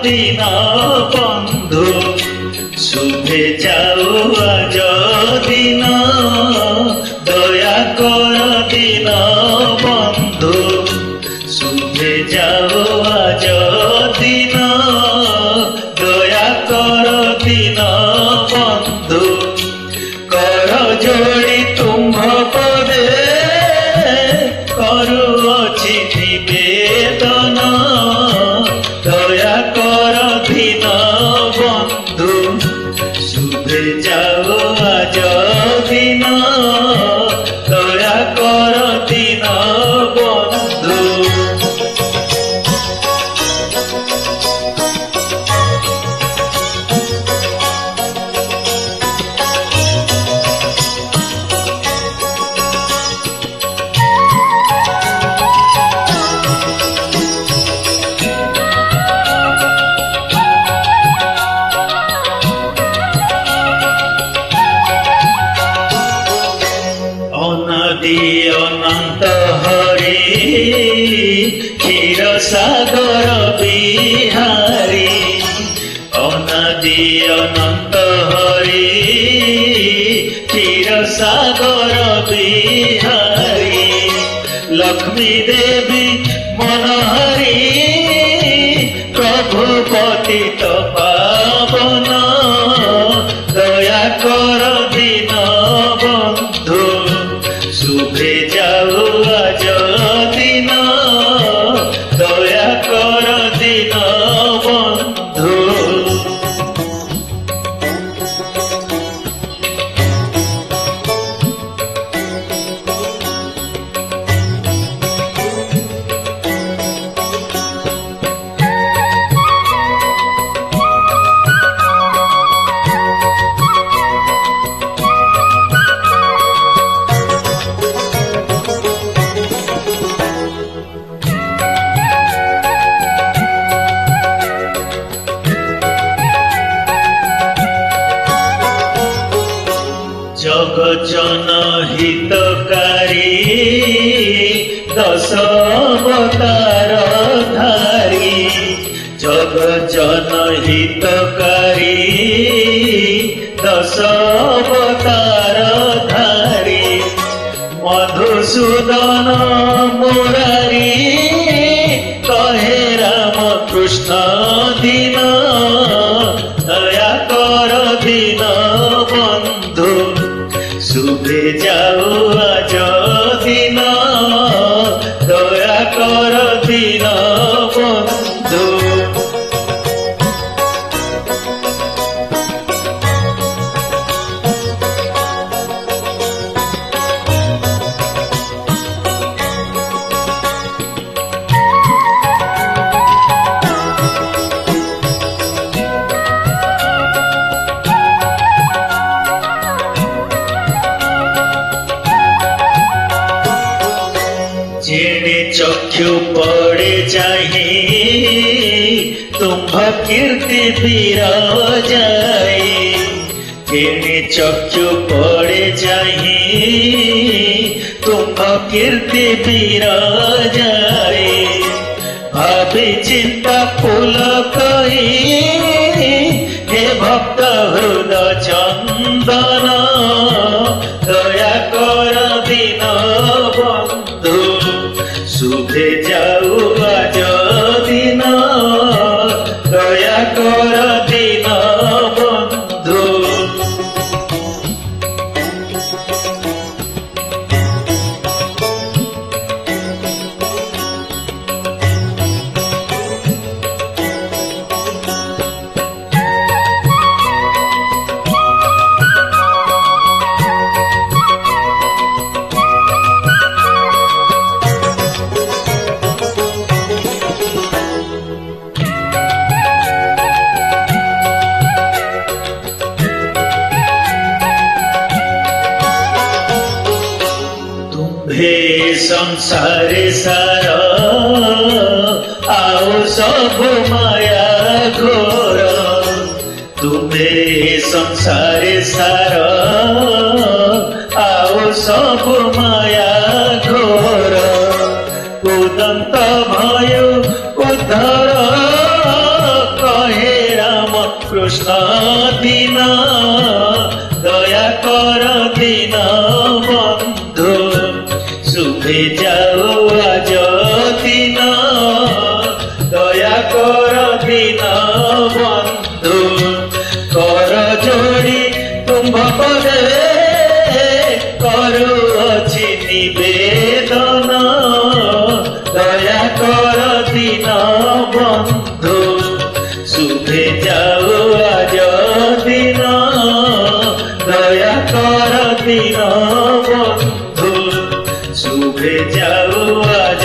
দিন বন্ধু শুভে যাও আজ দিন দয়া কর দিন বন্ধু শুভে যাও আজ দিন দয়া কর দিন বন্ধু কর যোড়ি তুম্ভ পদে করুছি নিবেদন দয়া কর দিন বন্ধু শুভে যাও আজ দিন দয়া কর দিন বন্ধু অনাদি অনন্ত হরি ক্ষীর সাগর বিহারী অনাদি অনন্ত হরি ক্ষীর সাগর বিহারী লক্ষ্মী দেবী মনোহরি প্রভু পতিত পাবন দয়া কর দিন বন্ধু শুভে যাও আজ দিন দয়া কর দিন বন্ধু জগজ্জন হিতকারী দশ অবতার ধারী জগজ্জন হিতকারী দশ অবতার ধারী মধুসূদন মুরারি কহে রাম কৃষ্ণ দিন দয়া কর দিন বন্ধু শুভে যাও আজ দিন দয়া কর দিন বন্ধু जेणे चक्षु पड़े चाहे तुम्भ कीर्ति विराजाए जेणे चक्षु पड़े चाहे तुम्भ कीर्ति विराजाए भावी चिंता फूल कही हे भक्त हृदय चंदन दया कर दिन बंधु শুভে যাও আজ দিন দয়া কর দিন বন্ধু हे संसार सार आओ सब माया घोर तुम्हें संसार सार आओ सब माया घोर उदंत भय उद्धर দিন দয়া কর দিন বন্ধু শুভে যাও আজ দিন দয়া কর দিন বন্ধু কর যোড়ি তুম্ভ পদে করুଅছি নিবেদন দয়া কর দিন বন্ধু শুভে যাও আজ দিন দয়া কর দিন বন্ধু শুভে যাও আজ